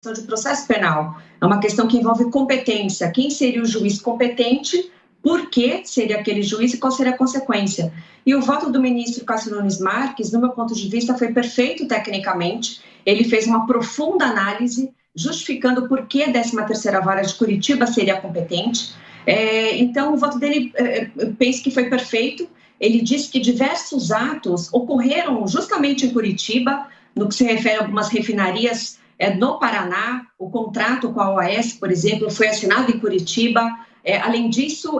de processo penal. É uma questão que envolve competência. Quem seria o juiz competente, por que seria aquele juiz e qual seria a consequência. E o voto do ministro Cássio Nunes Marques, no meu ponto de vista, foi perfeito tecnicamente. Ele fez uma profunda análise, justificando por que a 13ª Vara de Curitiba seria competente. Então, o voto dele, eu penso que foi perfeito. Ele disse que diversos atos ocorreram justamente em Curitiba, no que se refere a algumas refinarias no Paraná. O contrato com a OAS, por exemplo, foi assinado em Curitiba. Além disso,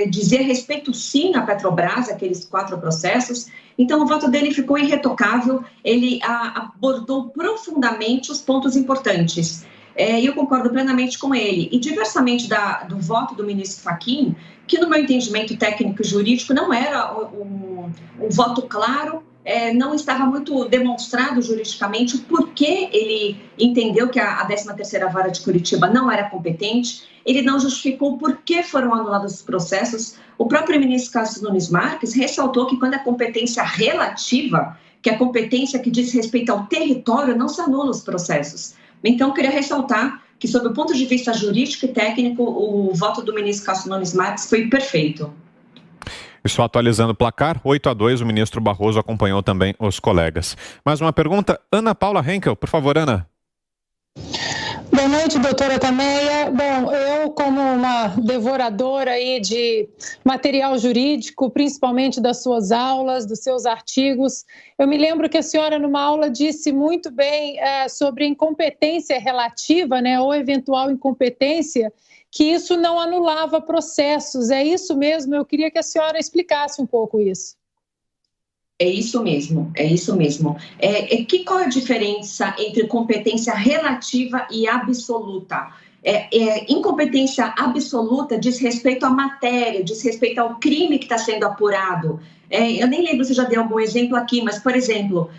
dizer respeito sim à Petrobras, aqueles 4 processos. Então, o voto dele ficou irretocável, ele abordou profundamente os pontos importantes. E eu concordo plenamente com ele. E diversamente do voto do ministro Fachin, que no meu entendimento técnico e jurídico não era um voto claro, não estava muito demonstrado juridicamente o porquê ele entendeu que a 13ª Vara de Curitiba não era competente. Ele não justificou por que foram anulados os processos. O próprio ministro Cássio Nunes Marques ressaltou que quando a competência relativa, que é a competência que diz respeito ao território, não se anula os processos. Então, eu queria ressaltar que, sob o ponto de vista jurídico e técnico, o voto do ministro Cássio Nunes Marques foi perfeito. Estou atualizando o placar, 8-2, o ministro Barroso acompanhou também os colegas. Mais uma pergunta, Ana Paula Henkel, por favor, Ana. Boa noite, doutora Tameia. Bom, eu como uma devoradora aí de material jurídico, principalmente das suas aulas, dos seus artigos, eu me lembro que a senhora numa aula disse muito bem sobre incompetência relativa, né, ou eventual incompetência, que isso não anulava processos. É isso mesmo? Eu queria que a senhora explicasse um pouco isso. É isso mesmo, é isso mesmo. Qual é a diferença entre competência relativa e absoluta? Incompetência absoluta diz respeito à matéria, diz respeito ao crime que está sendo apurado. Eu nem lembro se já dei algum exemplo aqui, mas, por exemplo,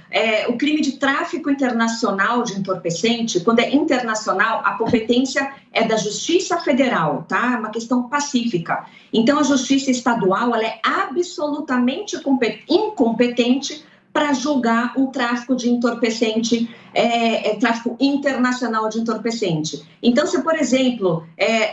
o crime de tráfico internacional de entorpecente, quando é internacional, a competência é da Justiça Federal, tá? É uma questão pacífica. Então, a Justiça Estadual, ela é absolutamente incompetente para julgar um tráfico de entorpecente, tráfico internacional de entorpecente. Então, se, por exemplo,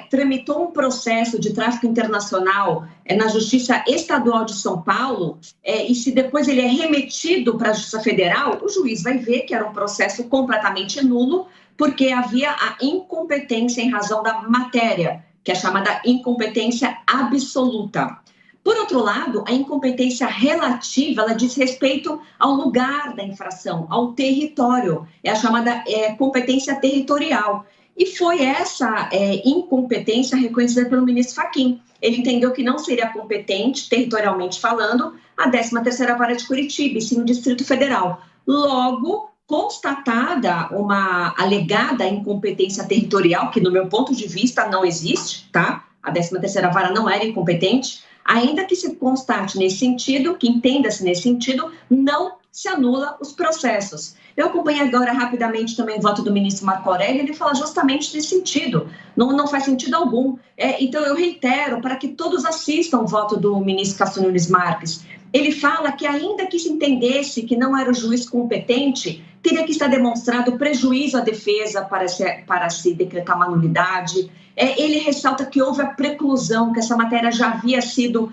tramitou um processo de tráfico internacional na Justiça Estadual de São Paulo, e se depois ele é remetido para a Justiça Federal, o juiz vai ver que era um processo completamente nulo, porque havia a incompetência em razão da matéria, que é chamada incompetência absoluta. Por outro lado, a incompetência relativa, ela diz respeito ao lugar da infração, ao território, é a chamada competência territorial. E foi essa incompetência reconhecida pelo ministro Fachin. Ele entendeu que não seria competente, territorialmente falando, a 13ª Vara de Curitiba, e sim o Distrito Federal. Logo, constatada uma alegada incompetência territorial, que no meu ponto de vista não existe, tá? A 13ª Vara não era incompetente. Ainda que se constate nesse sentido, que entenda-se nesse sentido, não se anula os processos. Eu acompanhei agora rapidamente também o voto do ministro Marco Aurélio, ele fala justamente nesse sentido, não faz sentido algum. Então, eu reitero para que todos assistam o voto do ministro Cássio Nunes Marques. Ele fala que ainda que se entendesse que não era o juiz competente, teria que estar demonstrado prejuízo à defesa para se decretar uma nulidade. Ele ressalta que houve a preclusão, que essa matéria já havia sido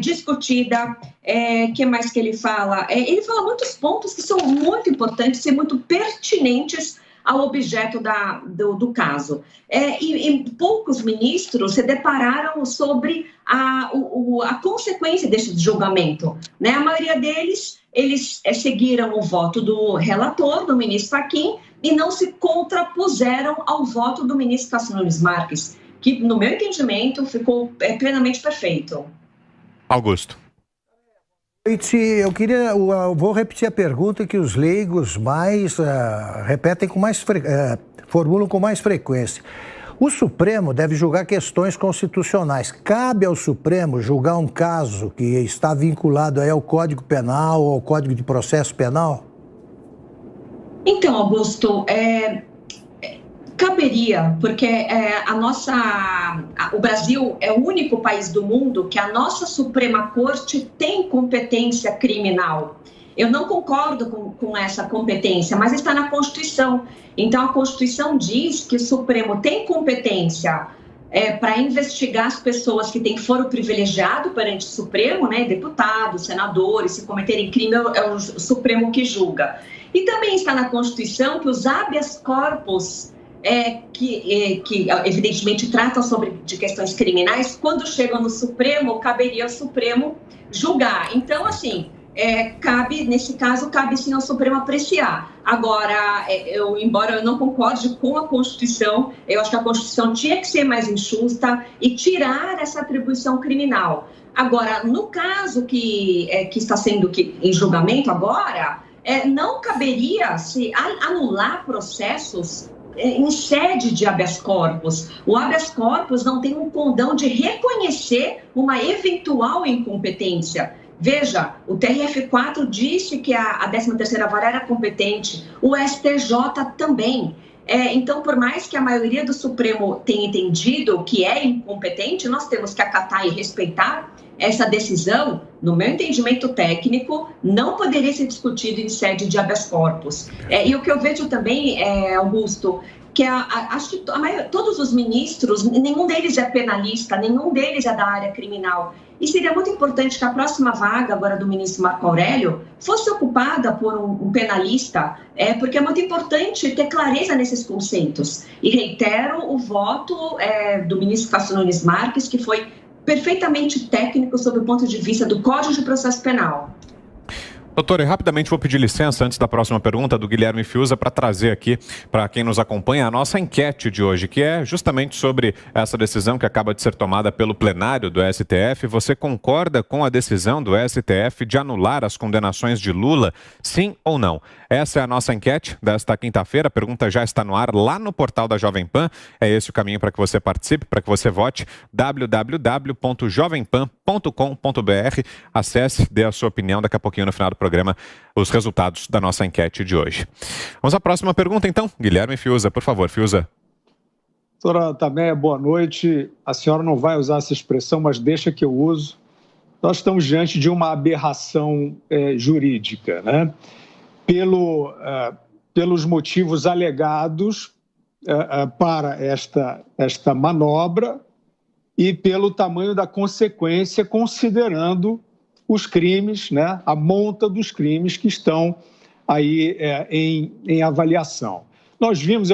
discutida. Que mais que ele fala? Ele fala muitos pontos que são muito importantes e muito pertinentes ao objeto do caso. E poucos ministros se depararam sobre a consequência desse julgamento, né? A maioria deles, eles seguiram o voto do relator, do ministro Fachin, e não se contrapuseram ao voto do ministro Cássio Nunes Marques, que, no meu entendimento, ficou plenamente perfeito. Augusto. Eu vou repetir a pergunta que os leigos repetem formulam com mais frequência. O Supremo deve julgar questões constitucionais. Cabe ao Supremo julgar um caso que está vinculado aí ao Código Penal ou ao Código de Processo Penal? Então, Augusto, caberia, porque o Brasil é o único país do mundo que a nossa Suprema Corte tem competência criminal. Eu não concordo com essa competência, mas está na Constituição. Então, a Constituição diz que o Supremo tem competência para investigar as pessoas que têm foro privilegiado perante o Supremo, né, deputados, senadores, se cometerem crime, é o Supremo que julga. E também está na Constituição que os habeas corpus, que evidentemente tratam de questões criminais, quando chegam no Supremo, caberia ao Supremo julgar. Então, assim, nesse caso, cabe sim ao Supremo apreciar. Agora, embora eu não concorde com a Constituição, eu acho que a Constituição tinha que ser mais injusta e tirar essa atribuição criminal. Agora, no caso que está sendo em julgamento agora, não caberia se anular processos em sede de habeas corpus. O habeas corpus não tem um condão de reconhecer uma eventual incompetência. Veja, o TRF4 disse que a 13ª Vara era competente, o STJ também. Então, por mais que a maioria do Supremo tenha entendido que é incompetente, nós temos que acatar e respeitar essa decisão. No meu entendimento técnico, não poderia ser discutido em sede de habeas corpus. E o que eu vejo também, Augusto, que acho que todos os ministros, nenhum deles é penalista, nenhum deles é da área criminal. E seria muito importante que a próxima vaga agora do ministro Marco Aurélio fosse ocupada por um penalista, porque é muito importante ter clareza nesses conceitos. E reitero o voto do ministro Cássio Nunes Marques, que foi perfeitamente técnico sob o ponto de vista do Código de Processo Penal. Doutora, rapidamente vou pedir licença antes da próxima pergunta do Guilherme Fiuza para trazer aqui, para quem nos acompanha, a nossa enquete de hoje, que é justamente sobre essa decisão que acaba de ser tomada pelo plenário do STF. Você concorda com a decisão do STF de anular as condenações de Lula, sim ou não? Essa é a nossa enquete desta quinta-feira. A pergunta já está no ar lá no portal da Jovem Pan. É esse o caminho para que você participe, para que você vote. www.jovempan.com.br. Acesse, dê a sua opinião. Daqui a pouquinho, no final do programa, os resultados da nossa enquete de hoje. Vamos à próxima pergunta, então. Guilherme Fiuza, por favor. Fiuza. Doutora Tameia, boa noite. A senhora não vai usar essa expressão, mas deixa que eu uso. Nós estamos diante de uma aberração jurídica, né? Pelos motivos alegados para esta manobra e pelo tamanho da consequência, considerando os crimes, né, a monta dos crimes que estão aí em avaliação. Nós vimos,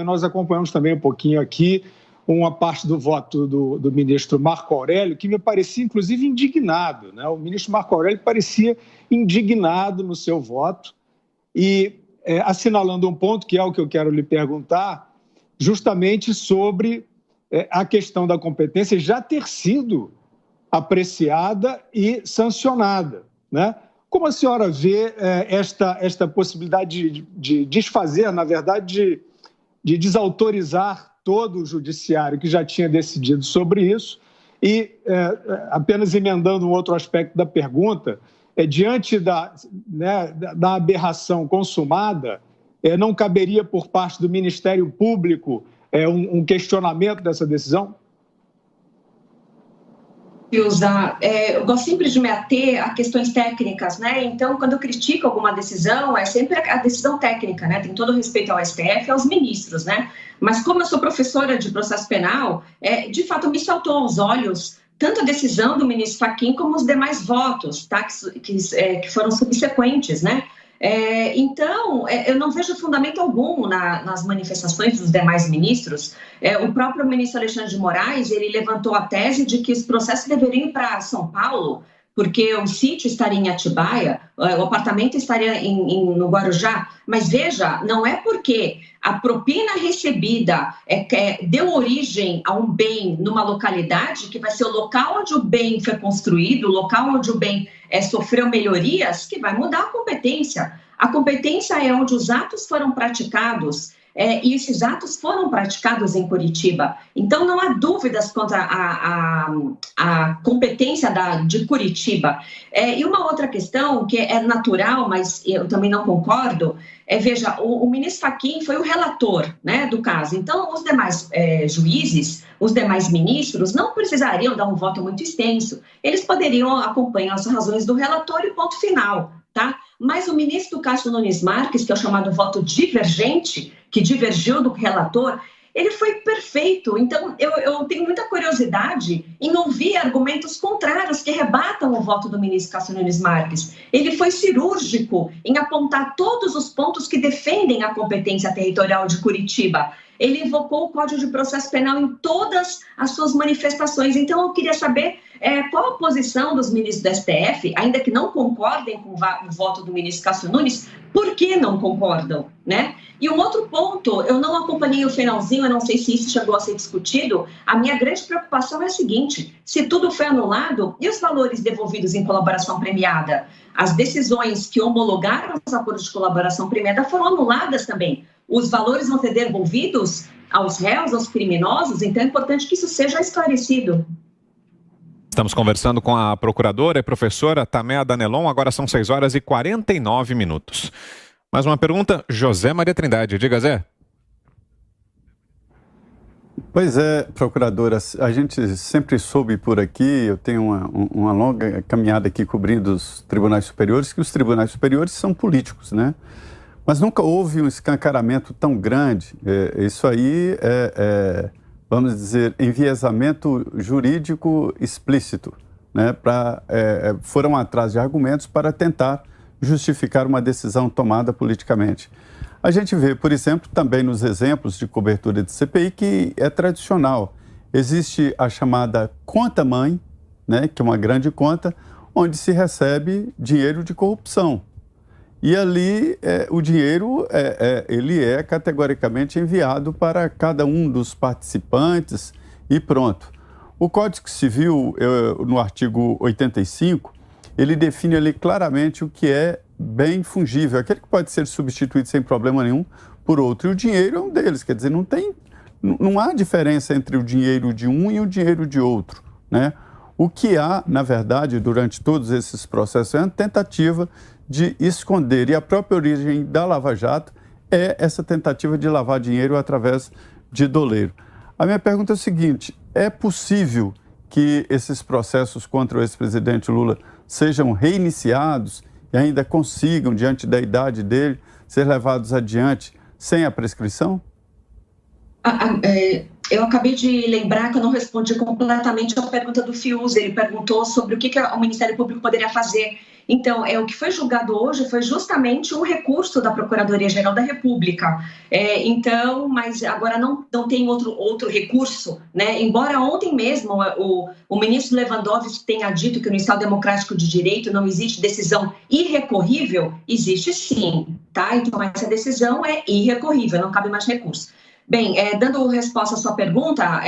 nós acompanhamos também um pouquinho aqui uma parte do voto do ministro Marco Aurélio, que me parecia, inclusive, indignado, né? O ministro Marco Aurélio parecia indignado no seu voto e assinalando um ponto, que é o que eu quero lhe perguntar, justamente sobre a questão da competência já ter sido apreciada e sancionada, né? Como a senhora vê esta possibilidade de desfazer, na verdade, de desautorizar todo o judiciário que já tinha decidido sobre isso? E, apenas emendando um outro aspecto da pergunta, diante da aberração consumada, não caberia por parte do Ministério Público um questionamento dessa decisão? Eu gosto sempre de me ater a questões técnicas, né? Então, quando eu critico alguma decisão, é sempre a decisão técnica, né? Tem todo o respeito ao STF e aos ministros, né? Mas como eu sou professora de processo penal, de fato me saltou aos olhos tanto a decisão do ministro Fachin como os demais votos, tá? Que foram subsequentes, né? Então, eu não vejo fundamento algum nas manifestações dos demais ministros. O próprio ministro Alexandre de Moraes, ele levantou a tese de que os processos deveriam ir para São Paulo, porque o sítio estaria em Atibaia, o apartamento estaria no Guarujá. Mas veja, não é porque a propina recebida deu origem a um bem numa localidade, que vai ser o local onde o bem foi construído, o local onde o bem sofreu melhorias, que vai mudar a competência. A competência é onde os atos foram praticados, e esses atos foram praticados em Curitiba. Então, não há dúvidas quanto à competência de Curitiba. E uma outra questão, que é natural, mas eu também não concordo, veja, o ministro Fachin foi o relator, né, do caso. Então, os demais juízes, os demais ministros, não precisariam dar um voto muito extenso. Eles poderiam acompanhar as razões do relator e ponto final, tá? mas o ministro Cássio Nunes Marques, que é o chamado voto divergente, que divergiu do relator, ele foi perfeito. Então, eu tenho muita curiosidade em ouvir argumentos contrários que rebatam o voto do ministro Cássio Nunes Marques. Ele foi cirúrgico em apontar todos os pontos que defendem a competência territorial de Curitiba. Ele invocou o Código de Processo Penal em todas as suas manifestações. Então, eu queria saber qual a posição dos ministros do STF, ainda que não concordem com o voto do ministro Cássio Nunes, por que não concordam, né? E um outro ponto, eu não acompanhei o finalzinho, eu não sei se isso chegou a ser discutido, a minha grande preocupação é a seguinte: se tudo foi anulado, e os valores devolvidos em colaboração premiada? As decisões que homologaram os acordos de colaboração premiada foram anuladas também. Os valores vão ser devolvidos aos réus, aos criminosos, então é importante que isso seja esclarecido. Estamos conversando com a procuradora e professora Tameia Danelon, agora são 6h49. Mais uma pergunta, José Maria Trindade. Diga, Zé. Pois é, procuradora, a gente sempre soube por aqui, eu tenho uma longa caminhada aqui cobrindo os tribunais superiores, que os tribunais superiores são políticos, né? Mas nunca houve um escancaramento tão grande. Isso aí vamos dizer, enviesamento jurídico explícito, né? Foram atrás de argumentos para tentar justificar uma decisão tomada politicamente. A gente vê, por exemplo, também nos exemplos de cobertura de CPI, que é tradicional. Existe a chamada conta-mãe, né, que é uma grande conta, onde se recebe dinheiro de corrupção. E ali o dinheiro ele é categoricamente enviado para cada um dos participantes e pronto. O Código Civil, no artigo 85, ele define ali claramente o que é bem fungível, aquele que pode ser substituído sem problema nenhum por outro. E o dinheiro é um deles, quer dizer, não há diferença entre o dinheiro de um e o dinheiro de outro, né? O que há, na verdade, durante todos esses processos é uma tentativa de esconder, e a própria origem da Lava Jato é essa tentativa de lavar dinheiro através de doleiro. A minha pergunta é o seguinte: é possível que esses processos contra o ex-presidente Lula sejam reiniciados e ainda consigam, diante da idade dele, ser levados adiante sem a prescrição? Eu acabei de lembrar que eu não respondi completamente a pergunta do Fiuza. Ele perguntou sobre o que o Ministério Público poderia fazer. Então, o que foi julgado hoje foi justamente um recurso da Procuradoria-Geral da República. Mas agora não tem outro recurso, né? Embora ontem mesmo o ministro Lewandowski tenha dito que no Estado Democrático de Direito não existe decisão irrecorrível, existe sim, tá? Então, essa decisão é irrecorrível, não cabe mais recurso. Bem, dando resposta à sua pergunta,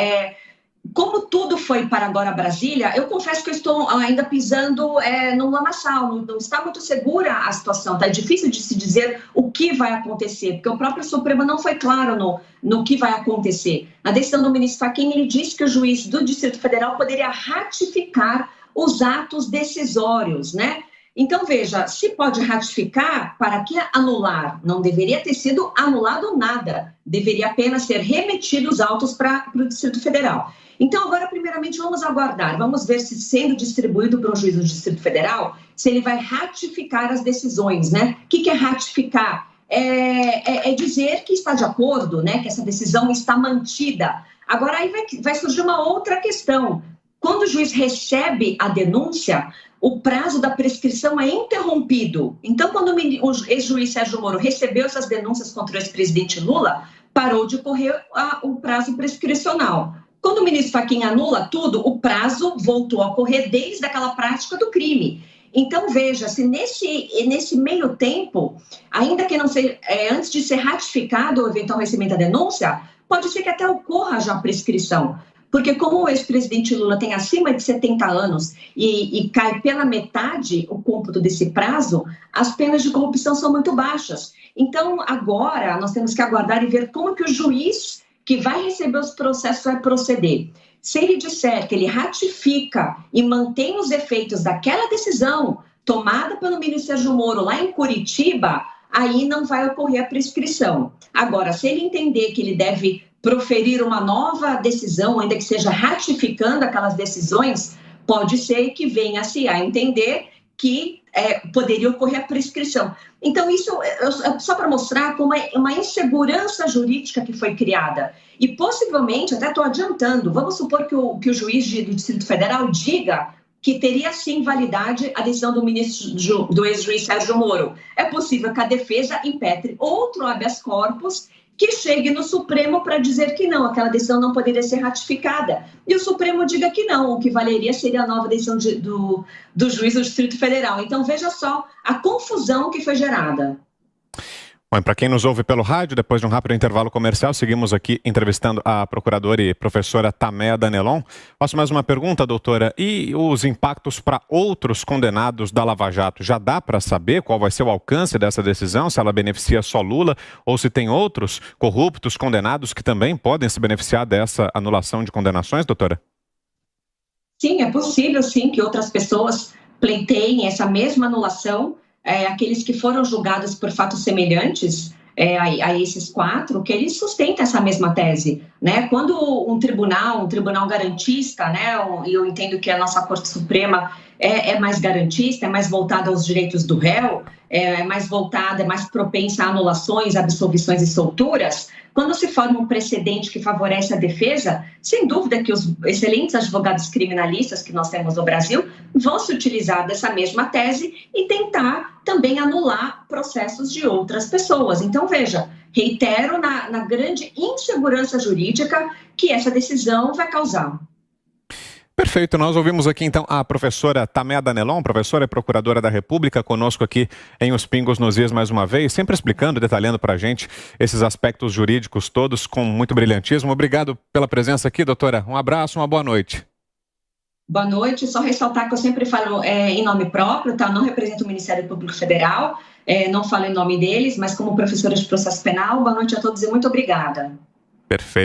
como tudo foi para agora Brasília, eu confesso que eu estou ainda pisando no lamaçal, não está muito segura a situação, tá? É difícil de se dizer o que vai acontecer, porque o próprio Supremo não foi claro no que vai acontecer. Na decisão do ministro Fachin, ele disse que o juiz do Distrito Federal poderia ratificar os atos decisórios, né? Então, veja, se pode ratificar, para que anular? Não deveria ter sido anulado nada, deveria apenas ser remetidos os autos para o Distrito Federal. Então, agora, primeiramente, vamos aguardar, vamos ver se sendo distribuído para o juiz do Distrito Federal, se ele vai ratificar as decisões, né? O que é ratificar? É dizer que está de acordo, né? Que essa decisão está mantida. Agora, aí vai surgir uma outra questão. Quando o juiz recebe a denúncia, o prazo da prescrição é interrompido. Então, quando o ex-juiz Sérgio Moro recebeu essas denúncias contra o ex-presidente Lula, parou de correr o prazo prescricional. Quando o ministro Fachin anula tudo, o prazo voltou a correr desde aquela prática do crime. Então, veja, se nesse meio tempo, ainda que não seja, antes de ser ratificado o eventual recebimento da denúncia, pode ser que até ocorra já a prescrição. Porque como o ex-presidente Lula tem acima de 70 anos e cai pela metade o cômputo desse prazo, as penas de corrupção são muito baixas. Então, agora, nós temos que aguardar e ver como que o juiz que vai receber os processos vai proceder. Se ele disser que ele ratifica e mantém os efeitos daquela decisão tomada pelo ministro Sérgio Moro lá em Curitiba, aí não vai ocorrer a prescrição. Agora, se ele entender que ele deve proferir uma nova decisão, ainda que seja ratificando aquelas decisões, pode ser que venha-se a entender que poderia ocorrer a prescrição. Então, isso é só para mostrar como é uma insegurança jurídica que foi criada. E, possivelmente, até estou adiantando, vamos supor que o juiz do Distrito Federal diga que teria, sim, validade a decisão do ex-juiz Sérgio Moro. É possível que a defesa impetre outro habeas corpus que chegue no Supremo para dizer que não, aquela decisão não poderia ser ratificada. E o Supremo diga que não, o que valeria seria a nova decisão do juiz do Distrito Federal. Então, veja só a confusão que foi gerada. Bom, para quem nos ouve pelo rádio, depois de um rápido intervalo comercial, seguimos aqui entrevistando a procuradora e professora Tameia Danelon. Faço mais uma pergunta, doutora. E os impactos para outros condenados da Lava Jato? Já dá para saber qual vai ser o alcance dessa decisão? Se ela beneficia só Lula ou se tem outros corruptos condenados que também podem se beneficiar dessa anulação de condenações, doutora? Sim, é possível, sim, que outras pessoas pleiteiem essa mesma anulação. Aqueles que foram julgados por fatos semelhantes a esses 4, que eles sustentam essa mesma tese, né? Quando um tribunal garantista, né? E eu entendo que a nossa Corte Suprema é mais garantista, é mais voltada aos direitos do réu, é mais propensa a anulações, absolvições e solturas. Quando se forma um precedente que favorece a defesa, sem dúvida que os excelentes advogados criminalistas que nós temos no Brasil vão se utilizar dessa mesma tese e tentar também anular processos de outras pessoas. Então, veja, reitero na grande insegurança jurídica que essa decisão vai causar. Perfeito, nós ouvimos aqui então a professora Tameia Danelon, professora e procuradora da República, conosco aqui em Os Pingos nos Is mais uma vez, sempre explicando, detalhando para a gente esses aspectos jurídicos todos com muito brilhantismo. Obrigado pela presença aqui, doutora. Um abraço, uma boa noite. Boa noite, só ressaltar que eu sempre falo em nome próprio, tá? Eu não represento o Ministério Público Federal, não falo em nome deles, mas como professora de processo penal, boa noite a todos e muito obrigada. Perfeito.